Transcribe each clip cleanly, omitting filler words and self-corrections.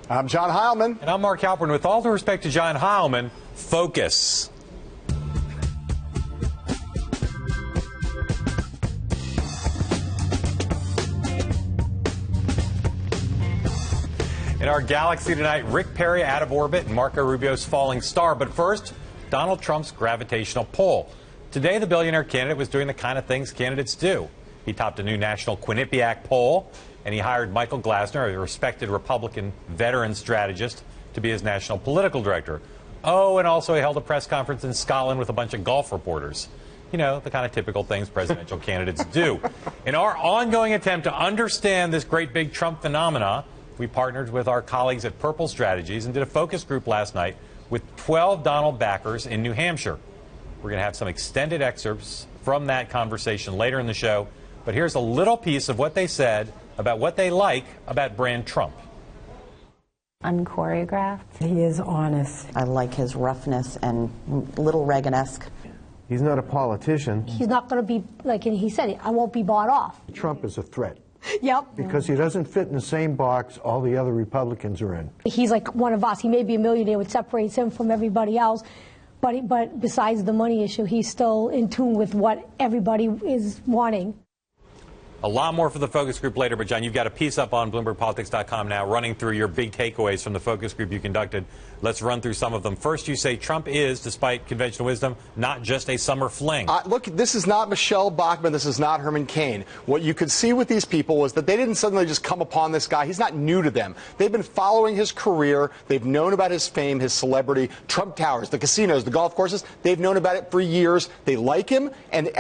I'm John Heilemann. And I'm Mark Halperin. With all due respect to John Heilemann, focus. In our galaxy tonight, Rick Perry out of orbit and Marco Rubio's falling star. But first, Donald Trump's gravitational pull. Today, the billionaire candidate was doing the kind of things candidates do. He topped a new national Quinnipiac poll, and he hired Michael Glasner, a respected Republican veteran strategist, to be his national political director. Oh, and also he held a press conference in Scotland with a bunch of golf reporters. You know, the kind of typical things presidential candidates do. In our ongoing attempt to understand this great big Trump phenomena, we partnered with our colleagues at Purple Strategies and did a focus group last night with 12 Donald backers in New Hampshire. We're going to have some extended excerpts from that conversation later in the show, but here's a little piece of what they said about what they like about brand Trump. Unchoreographed. He is honest. I like his roughness and little Reagan-esque. He's not a politician. He's not going to be, like he said, I won't be bought off. Trump is a threat. Yep. Because he doesn't fit in the same box all the other Republicans are in. He's like one of us. He may be a millionaire, which separates him from everybody else. But besides the money issue, he's still in tune with what everybody is wanting. A lot more for the focus group later, but John, you've got a piece up on BloombergPolitics.com now running through your big takeaways from the focus group you conducted. Let's run through some of them. First, you say Trump is, despite conventional wisdom, not just a summer fling. Look, this is not Michelle Bachmann. This is not Herman Cain. What you could see with these people was that they didn't suddenly just come upon this guy. He's not new to them. They've been following his career. They've known about his fame, his celebrity, Trump Towers, the casinos, the golf courses. They've known about it for years. They like him and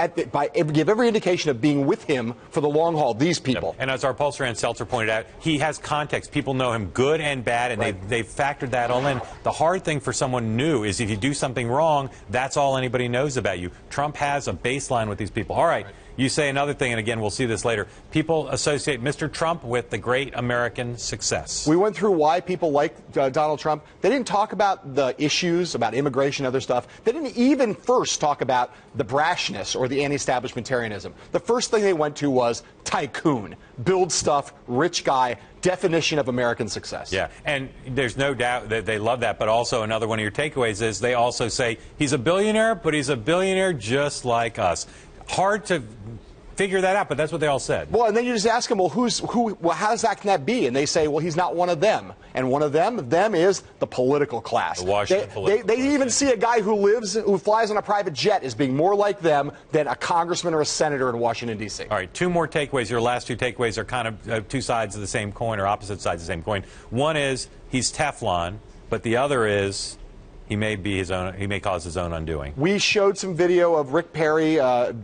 give every indication of being with him for the long haul, these people. Yep. And as our pollster Ann Seltzer pointed out, he has context. People know him good and bad, and right. they've factored that all in. The hard thing for someone new is if you do something wrong, that's all anybody knows about you. Trump has a baseline with these people. All right. You say another thing, and again, we'll see this later. People associate Mr. Trump with the great American success. We went through why people like Donald Trump. They didn't talk about the issues, about immigration, other stuff. They didn't even first talk about the brashness or the anti-establishmentarianism. The first thing they went to was tycoon, build stuff, rich guy, definition of American success. Yeah, and there's no doubt that they love that, but also another one of your takeaways is they also say he's a billionaire, but he's a billionaire just like us. Hard to figure that out, but that's what they all said. Well, and then you just ask them, well, how does that be? And they say, well, he's not one of them. And one of them is the political class. The Washington political they class, even see a guy who flies on a private jet as being more like them than a congressman or a senator in Washington, D.C. All right, two more takeaways. Your last two takeaways are kind of two sides of the same coin or opposite sides of the same coin. One is he's Teflon, but the other is he may cause his own undoing. We showed some video of Rick Perry,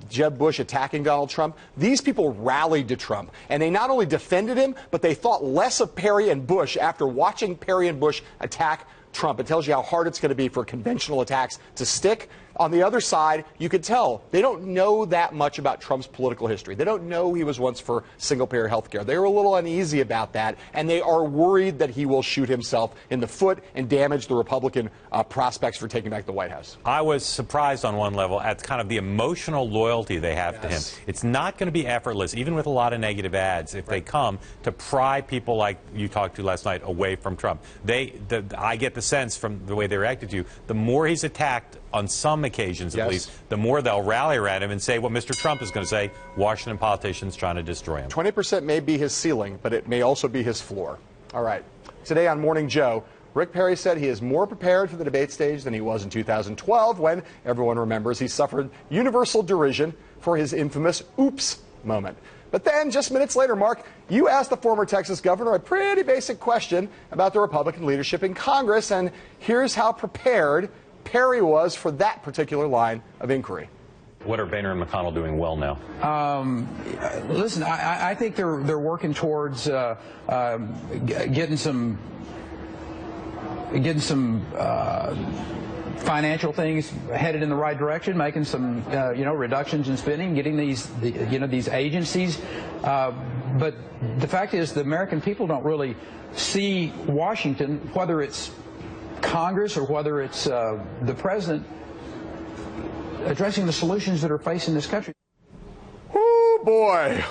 Jeb Bush attacking Donald Trump. These people rallied to Trump, and they not only defended him, but they thought less of Perry and Bush after watching Perry and Bush attack Trump. It tells you how hard it's going to be for conventional attacks to stick. On the other side, you could tell they don't know that much about Trump's political history. They don't know he was once for single-payer health care. They were a little uneasy about that, and they are worried that he will shoot himself in the foot and damage the Republican prospects for taking back the White House. I was surprised on one level at kind of the emotional loyalty they have to him. It's not going to be effortless, even with a lot of negative ads, if they come to pry people like you talked to last night away from Trump. I get the sense from the way they reacted to you, the more he's attacked on some occasions at least, the more they'll rally around him and say what Mr. Trump is going to say, Washington politicians trying to destroy him. 20% may be his ceiling, but it may also be his floor. All right. Today on Morning Joe, Rick Perry said he is more prepared for the debate stage than he was in 2012 when, everyone remembers, he suffered universal derision for his infamous oops moment. But then, just minutes later, Mark, you asked the former Texas governor a pretty basic question about the Republican leadership in Congress, and here's how prepared Perry was for that particular line of inquiry. What are Boehner and McConnell doing well now? Listen, I think they're working towards getting some financial things headed in the right direction, making some reductions in spending, getting these agencies. But the fact is, the American people don't really see Washington, whether it's Congress or whether it's the president, addressing the solutions that are facing this country. Oh, boy.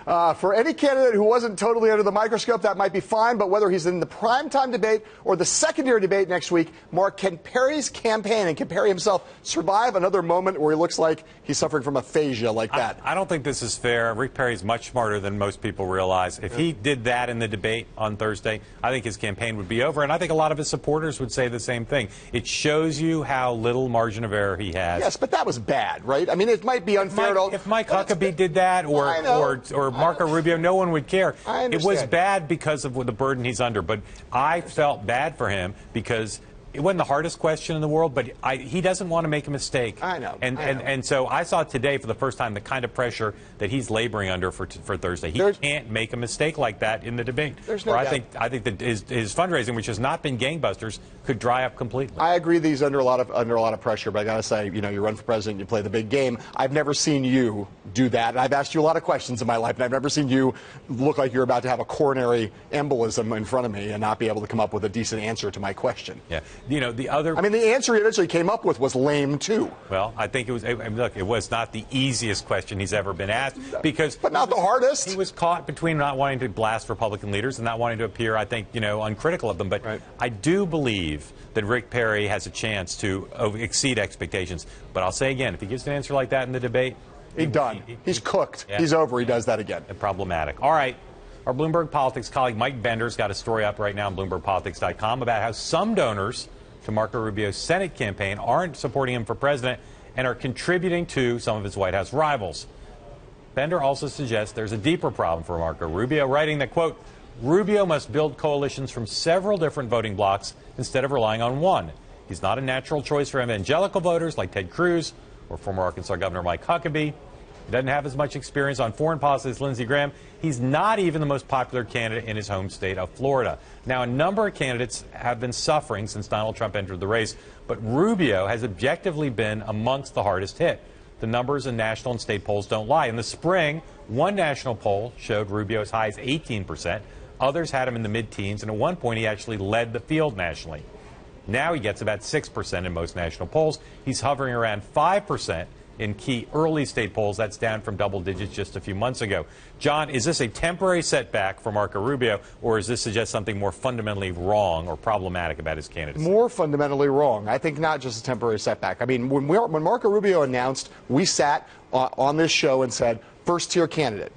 For any candidate who wasn't totally under the microscope, that might be fine, but whether he's in the primetime debate or the secondary debate next week, Mark, can Perry's campaign and can Perry himself survive another moment where he looks like he's suffering from aphasia like that? I don't think this is fair. Rick Perry's much smarter than most people realize. If he did that in the debate on Thursday, I think his campaign would be over, and I think a lot of his supporters would say the same thing. It shows you how little margin of error he has. Yes, but that was bad, right? I mean, it might be unfair to... If Mike Huckabee did that or Marco Rubio, no one would care. It was bad because of the burden he's under, but I felt bad for him because it wasn't the hardest question in the world, but he doesn't want to make a mistake. I know. And so I saw today for the first time the kind of pressure that he's laboring under for Thursday. He can't make a mistake like that in the debate. There's no doubt. I think that his fundraising, which has not been gangbusters, could dry up completely. I agree that he's under a lot of pressure, but I got to say, you run for president, you play the big game. I've never seen you do that, and I've asked you a lot of questions in my life, and I've never seen you look like you're about to have a coronary embolism in front of me and not be able to come up with a decent answer to my question. Yeah. The answer he eventually came up with was lame, too. Well, I think it was, look, it was not the easiest question he's ever been asked but not the hardest. He was caught between not wanting to blast Republican leaders and not wanting to appear, I think, uncritical of them. But right. I do believe that Rick Perry has a chance to exceed expectations. But I'll say again, if he gives an answer like that in the debate, he's cooked. Yeah. He's over. He does that again. Problematic. All right. Our Bloomberg Politics colleague Mike Bender's got a story up right now on BloombergPolitics.com about how some donors to Marco Rubio's Senate campaign aren't supporting him for president and are contributing to some of his White House rivals. Bender also suggests there's a deeper problem for Marco Rubio, writing that, quote, Rubio must build coalitions from several different voting blocs instead of relying on one. He's not a natural choice for evangelical voters like Ted Cruz or former Arkansas Governor Mike Huckabee. He doesn't have as much experience on foreign policy as Lindsey Graham. He's not even the most popular candidate in his home state of Florida. Now, a number of candidates have been suffering since Donald Trump entered the race, but Rubio has objectively been amongst the hardest hit. The numbers in national and state polls don't lie. In the spring, one national poll showed Rubio as high as 18%. Others had him in the mid-teens, and at one point he actually led the field nationally. Now he gets about 6% in most national polls. He's hovering around 5% in key early state polls. That's down from double digits just a few months ago. John, is this a temporary setback for Marco Rubio, or does this suggest something more fundamentally wrong or problematic about his candidacy? More fundamentally wrong. I think not just a temporary setback. I mean, when Marco Rubio announced, we sat on this show and said, first-tier candidate.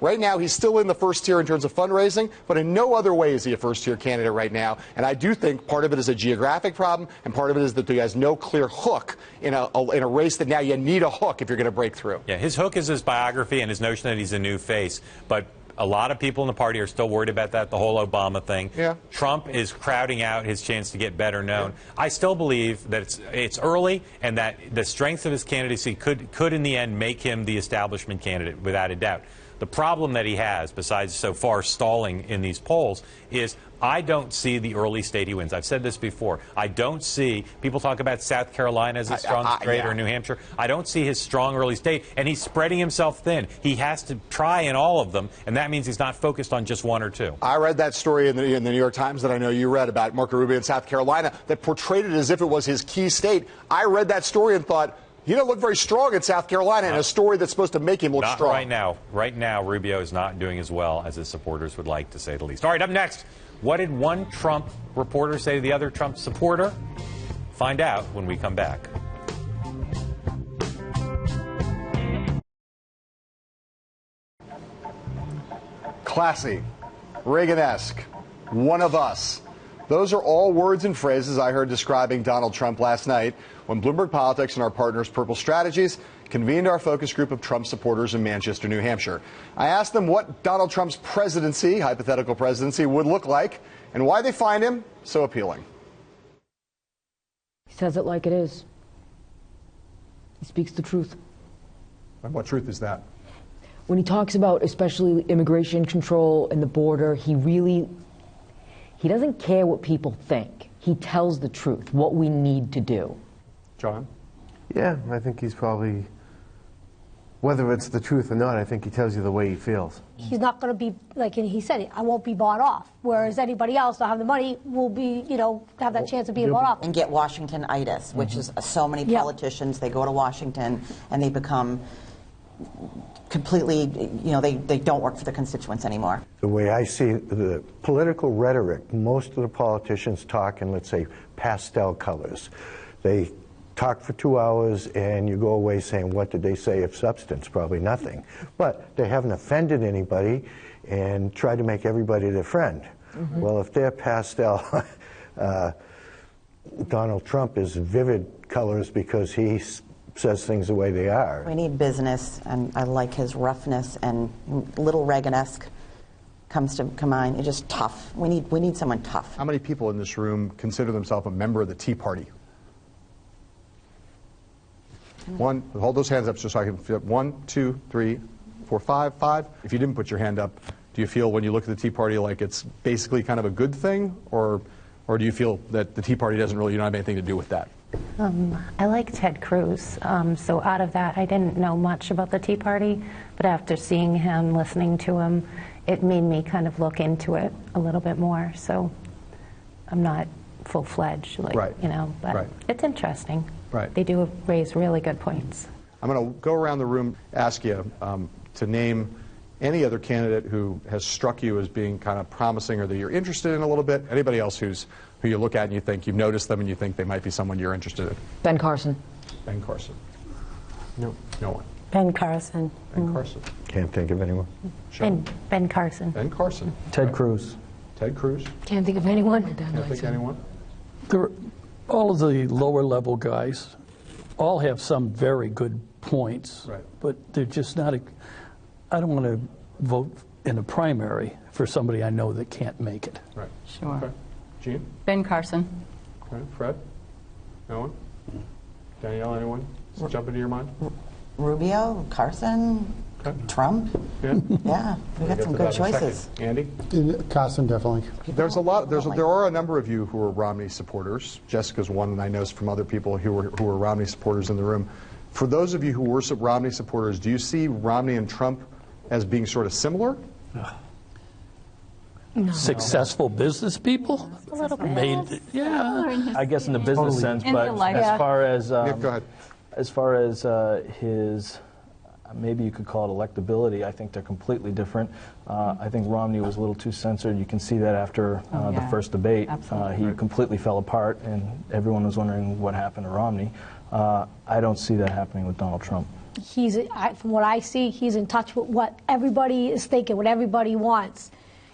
Right now, he's still in the first tier in terms of fundraising, but in no other way is he a first-tier candidate right now. And I do think part of it is a geographic problem, and part of it is that he has no clear hook in a race that now you need a hook if you're going to break through. Yeah, his hook is his biography and his notion that he's a new face. But a lot of people in the party are still worried about that, the whole Obama thing. Yeah. Trump is crowding out his chance to get better known. Yeah. I still believe that it's early and that the strength of his candidacy could in the end make him the establishment candidate without a doubt. The problem that he has, besides so far stalling in these polls, is I don't see the early state he wins. I've said this before. I don't see, people talk about South Carolina as a strong state or New Hampshire. I don't see his strong early state, and he's spreading himself thin. He has to try in all of them, and that means he's not focused on just one or two. I read that story in the New York Times that I know you read about Marco Rubio in South Carolina that portrayed it as if it was his key state. I read that story and thought, he doesn't look very strong in South Carolina in a story that's supposed to make him look strong. Right now. Right now, Rubio is not doing as well as his supporters would like, to say the least. All right, up next, what did one Trump reporter say to the other Trump supporter? Find out when we come back. Classy, Reagan-esque, one of us. Those are all words and phrases I heard describing Donald Trump last night when Bloomberg Politics and our partners Purple Strategies convened our focus group of Trump supporters in Manchester, New Hampshire. I asked them what Donald Trump's presidency, hypothetical presidency, would look like and why they find him so appealing. He says it like it is. He speaks the truth. And what truth is that? When he talks about especially immigration control and the border, he doesn't care what people think. He tells the truth, what we need to do. John? Yeah, I think he's probably, whether it's the truth or not, I think he tells you the way he feels. He's not going to be, like he said, I won't be bought off. Whereas anybody else that have the money will be, have that chance of being bought off. And get Washington-itis, which is so many politicians, they go to Washington and they become completely, they don't work for their constituents anymore. The way I see the political rhetoric, most of the politicians talk in, let's say, pastel colors. They talk for 2 hours and you go away saying, what did they say of substance? Probably nothing. But they haven't offended anybody and try to make everybody their friend. Mm-hmm. Well, if they're pastel, Donald Trump is vivid colors because he says things the way they are. We need business, and I like his roughness, and Little Reagan-esque comes to mind. It's just tough. We need someone tough. How many people in this room consider themselves a member of the Tea Party? One, hold those hands up just so I can feel. 1, 2, 3, 4, 5, 5. If you didn't put your hand up, do you feel when you look at the Tea Party like it's basically kind of a good thing, or do you feel that the Tea Party doesn't really, you don't have anything to do with that? I like Ted Cruz, so out of that, I didn't know much about the Tea Party, but after seeing him, listening to him, it made me kind of look into it a little bit more. So I'm not full-fledged, like, right. But right. It's interesting. Right. They do raise really good points. I'm going to go around the room, ask you to name any other candidate who has struck you as being kind of promising or that you're interested in a little bit. Anybody else who you look at and you think you've noticed them and you think they might be someone you're interested in? Ben Carson. Ben Carson. No. No one. Ben Carson. Ben Carson. Can't think of anyone. Ben Carson. Ben Carson. Ted Cruz. Ted Cruz. Can't think of anyone. Can't think of anyone. All of the lower level guys all have some very good points, right. But they're just not I don't want to vote in a primary for somebody I know that can't make it. Right. Sure. Okay. Gene? Ben Carson. Okay. Fred? No one? Danielle, anyone? Does it jump into your mind? Rubio, Carson, okay. Trump. Yeah. Yeah, we got some good choices. Andy? Carson, definitely. There are a number of you who are Romney supporters. Jessica's one, and I know from other people who were Romney supporters in the room. For those of you who were Romney supporters, do you see Romney and Trump as being sort of similar? No. Successful business people? A little bit. I guess in the business sense, but as far as go ahead. As far as his, maybe you could call it electability, I think they're completely different. I think Romney was a little too censored. You can see that after the first debate. He completely fell apart, and everyone was wondering what happened to Romney. I don't see that happening with Donald Trump. From what I see, he's in touch with what everybody is thinking, what everybody wants.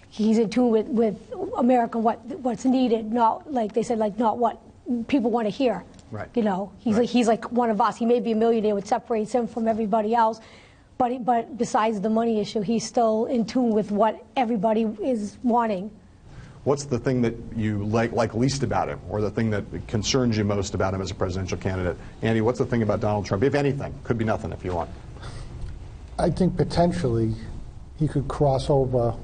He's in tune with America, what's needed, not like they said, like not what people want to hear. Right. He's like one of us. He may be a millionaire, which separates him from everybody else, but besides the money issue, he's still in tune with what everybody is wanting. What's the thing that you like least about him, or the thing that concerns you most about him as a presidential candidate? Andy, what's the thing about Donald Trump, if anything? Could be nothing if you want. I think potentially he could cross over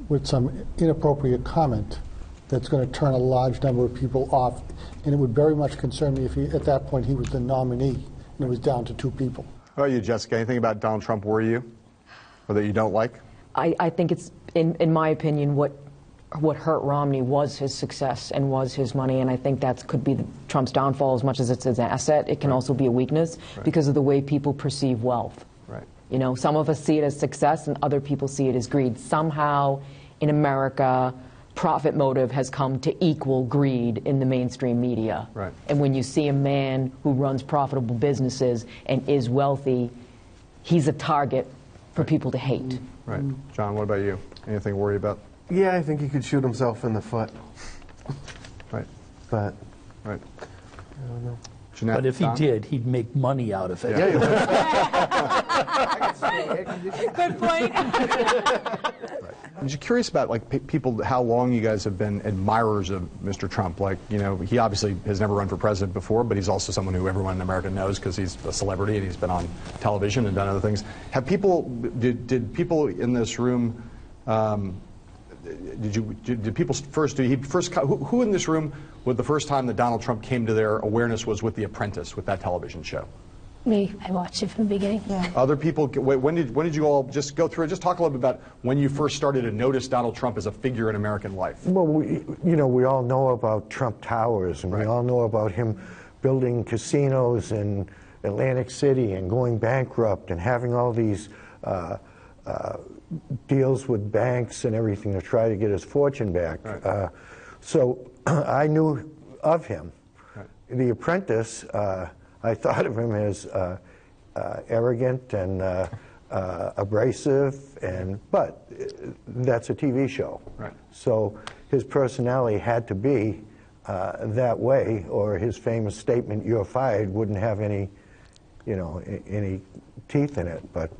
with some inappropriate comment that's going to turn a large number of people off, and it would very much concern me if at that point he was the nominee and it was down to 2 people. How about you, Jessica? Anything about Donald Trump worry you, or that you don't like? I think it's, in my opinion, what hurt Romney was his success and was his money, and I think that could be Trump's downfall. As much as it's an asset, it can also be a weakness because of the way people perceive wealth. Right. Some of us see it as success and other people see it as greed. Somehow in America, profit motive has come to equal greed in the mainstream media. Right. And when you see a man who runs profitable businesses and is wealthy, he's a target for people to hate. Right. John, what about you? Anything to worry about? Yeah, I think he could shoot himself in the foot. Right. But right. I don't know. Jeanette, but if he did, he'd make money out of it. Yeah. Good point. Right. I'm just curious about people, how long you guys have been admirers of Mr. Trump. He obviously has never run for president before, but he's also someone who everyone in America knows because he's a celebrity and he's been on television and done other things. Did people in this room? Did people first? Who in this room, with the first time that Donald Trump came to their awareness, was with The Apprentice, with that television show? Me. I watched it from the beginning. Yeah. Other people. When did you all just go through? Just talk a little bit about when you first started to notice Donald Trump as a figure in American life. Well, we all know about Trump Towers, and we all know about him building casinos in Atlantic City and going bankrupt and having all these deals with banks and everything to try to get his fortune back. Right. So I knew of him. Right. The Apprentice, I thought of him as arrogant and abrasive, but that's a TV show. Right. So his personality had to be that way, or his famous statement, "You're fired," wouldn't have any, any teeth in it. But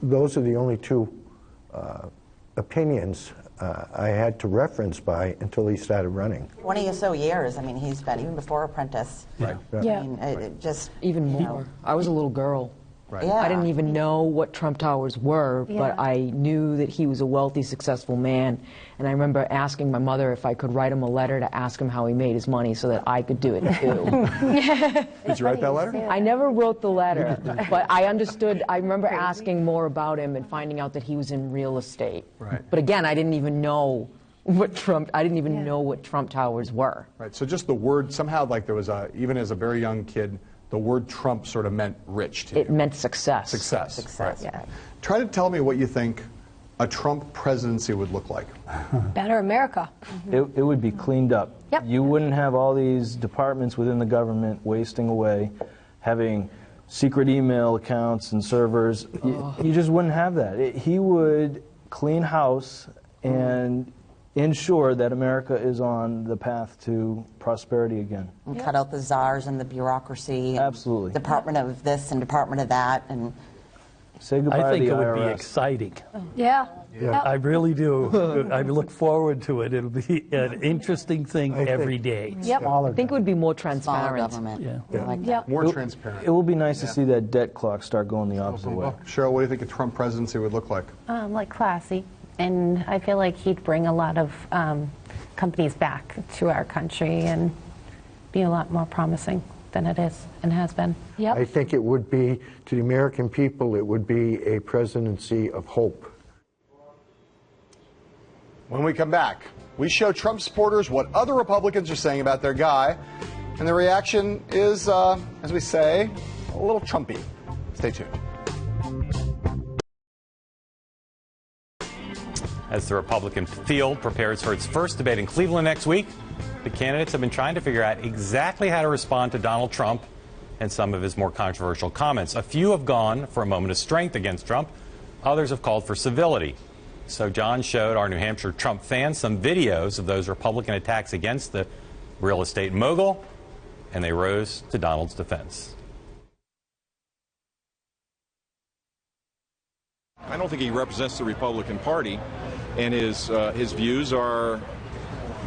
those are the only two opinions I had to reference by until he started running. 20 or so years. I mean, he's been, even before Apprentice. Right. Yeah. I mean, it just... Even more. I was a little girl. Right. Yeah. I didn't even know what Trump Towers were, but I knew that he was a wealthy, successful man. And I remember asking my mother if I could write him a letter to ask him how he made his money so that I could do it too. Did you write that letter? I never wrote the letter, but I understood. I remember asking more about him and finding out that he was in real estate. Right. But again, I didn't even know what Trump Towers were. Right. So just the word, somehow, like there was even as a very young kid, the word Trump sort of meant rich to you. It meant success. Success. Right. Yeah. Try to tell me what you think a Trump presidency would look like. Better America. It would be cleaned up. Yep. You wouldn't have all these departments within the government wasting away, having secret email accounts and servers. You just wouldn't have that. He would clean house and ensure that America is on the path to prosperity again. And cut out the czars and the bureaucracy. And Absolutely. Department of this and Department of that. And Say goodbye I think to the it would be IRS. exciting. Yeah. I really do. I look forward to it. It'll be an interesting thing every day. Yep. I think it would be more smaller transparent. government. Yeah. I like that. Yep. More transparent. It will be nice to see that debt clock start going the opposite way. Cheryl, what do you think a Trump presidency would look like? Like classy. And I feel like he'd bring a lot of companies back to our country and be a lot more promising than it is and has been. I think it would be, to the American people, it would be a presidency of hope. When we come back, we show Trump supporters what other Republicans are saying about their guy, and the reaction is, as we say, a little Trumpy. Stay tuned. As the Republican field prepares for its first debate in Cleveland next week, the candidates have been trying to figure out exactly how to respond to Donald Trump and some of his more controversial comments. A few have gone for a moment of strength against Trump. Others have called for civility. So John showed our New Hampshire Trump fans some videos of those Republican attacks against the real estate mogul, and they rose to Donald's defense. I don't think he represents the Republican Party, and his views are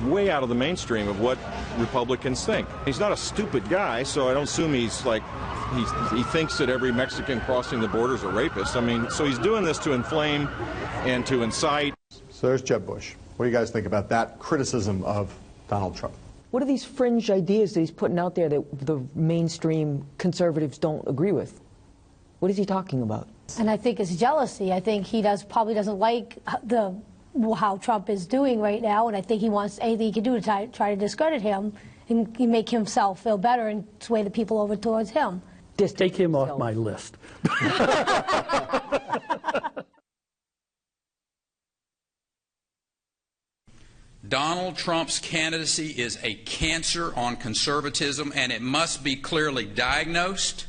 way out of the mainstream of what Republicans think. He's not a stupid guy, so I don't assume he's like, he thinks that every Mexican crossing the border is a rapist. I mean, so he's doing this to inflame and to incite. So there's Jeb Bush. What do you guys think about that criticism of Donald Trump? What are these fringe ideas that he's putting out there that the mainstream conservatives don't agree with? What is he talking about? And I think it's jealousy. I think he probably doesn't like how Trump is doing right now, and I think he wants anything he can do to try to discredit him and make himself feel better and sway the people over towards him. Just take him off my list. Donald Trump's candidacy is a cancer on conservatism, and it must be clearly diagnosed,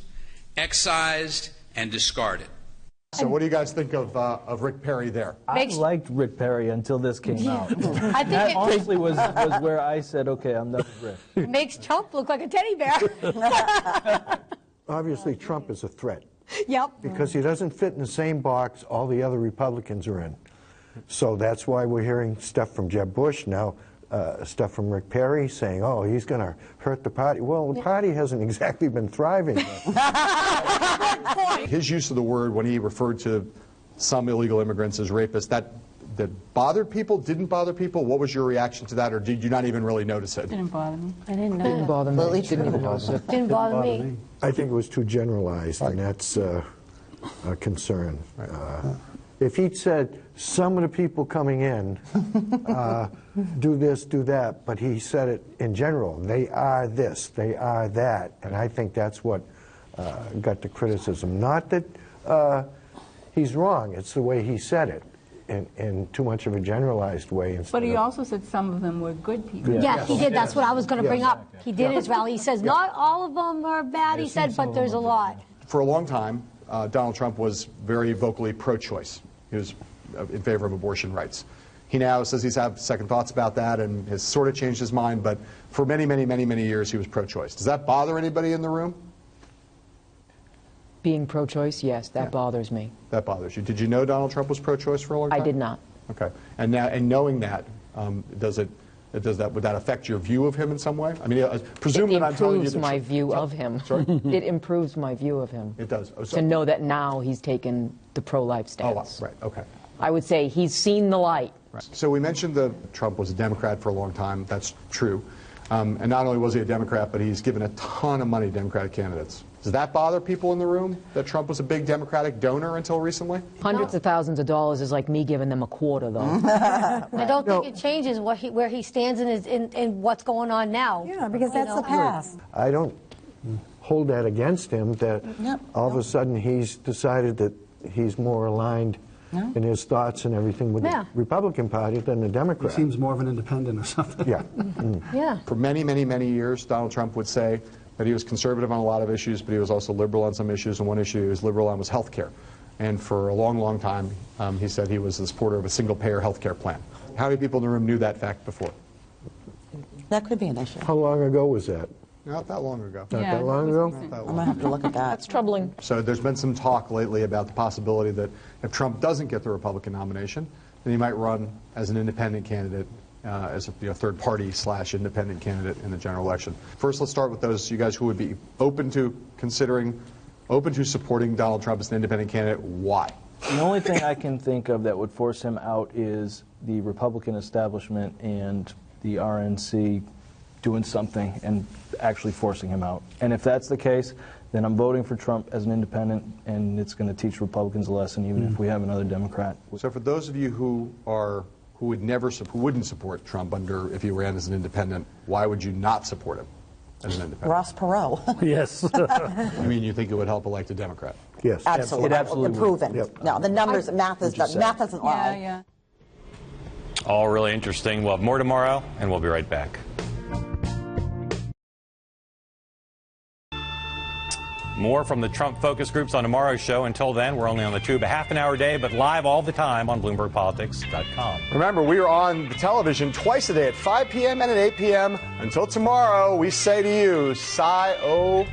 excised, and discarded. So what do you guys think of Rick Perry there? I liked Rick Perry until this came out. I think That honestly was where I said, okay, I'm done with Rick. it makes Trump look like a teddy bear. Obviously, Trump is a threat. Yep. Because he doesn't fit in the same box all the other Republicans are in. So that's why we're hearing stuff from Jeb Bush now, stuff from Rick Perry saying, oh, he's going to hurt the party. Well, the party hasn't exactly been thriving. His use of the word when he referred to some illegal immigrants as rapists, that bothered people, didn't bother people? What was your reaction to that, or did you not even really notice it? Didn't bother me. I didn't know. Didn't bother me. Didn't even notice it. Didn't bother me. I think it was too generalized, and that's a concern. If he'd said, some of the people coming in do this, do that, but he said it in general, they are this, they are that, and I think that's what got the criticism. Not that he's wrong. It's the way he said it. In too much of a generalized way. But he also said some of them were good people. Yeah, he did. That's what I was going to bring up. He did his rally. He says not all of them are bad, he said, but there's a lot. For a long time, Donald Trump was very vocally pro-choice. He was in favor of abortion rights. He now says he's had second thoughts about that and has sort of changed his mind, but for many, many, many, many years he was pro-choice. Does that bother anybody in the room? Being pro-choice, yes, that bothers me. That bothers you. Did you know Donald Trump was pro-choice for a long time? I did not. Okay. And now, and knowing that, would that affect your view of him in some way? I mean, presume that I'm telling you It improves my view of him. Sorry? It improves my view of him. It does. Oh, so, to know that now he's taken the pro-life stance. Oh, right. Okay. I would say he's seen the light. Right. So we mentioned that Trump was a Democrat for a long time. That's true. And not only was he a Democrat, but he's given a ton of money to Democratic candidates. Does that bother people in the room, that Trump was a big Democratic donor until recently? Hundreds of thousands of dollars is like me giving them a quarter, though. I don't think it changes where he stands in what's going on now. Yeah, because that's the past. I don't hold that against him, that all of a sudden he's decided that he's more aligned in his thoughts and everything with the Republican Party than the Democrat. He seems more of an independent or something. Yeah. Yeah. For many, many, many years, Donald Trump would say that he was conservative on a lot of issues, but he was also liberal on some issues, and one issue he was liberal on was health care. And for a long, long time, he said he was a supporter of a single-payer health care plan. How many people in the room knew that fact before? That could be an issue. How long ago was that? Not that long ago. Not that long ago? I'm going to have to look at that. That's troubling. So there's been some talk lately about the possibility that if Trump doesn't get the Republican nomination, then he might run as an independent candidate, as a third-party / independent candidate in the general election. First, let's start with those you guys who would be open to supporting Donald Trump as an independent candidate. Why? The only thing I can think of that would force him out is the Republican establishment and the RNC doing something and actually forcing him out. And if that's the case, then I'm voting for Trump as an independent, and it's going to teach Republicans a lesson, even if we have another Democrat. So for those of you who wouldn't support Trump if he ran as an independent, why would you not support him as an independent? Ross Perot. Yes. You mean you think it would help elect a Democrat? Yes. Absolutely. It absolutely proven. Yep. No, the numbers, math doesn't lie. Yeah. All really interesting. We'll have more tomorrow, and we'll be right back. More from the Trump focus groups on tomorrow's show. Until then, we're only on the tube a half an hour a day, but live all the time on BloombergPolitics.com. Remember, we are on the television twice a day at 5 p.m. and at 8 p.m. Until tomorrow, we say to you, sayonara.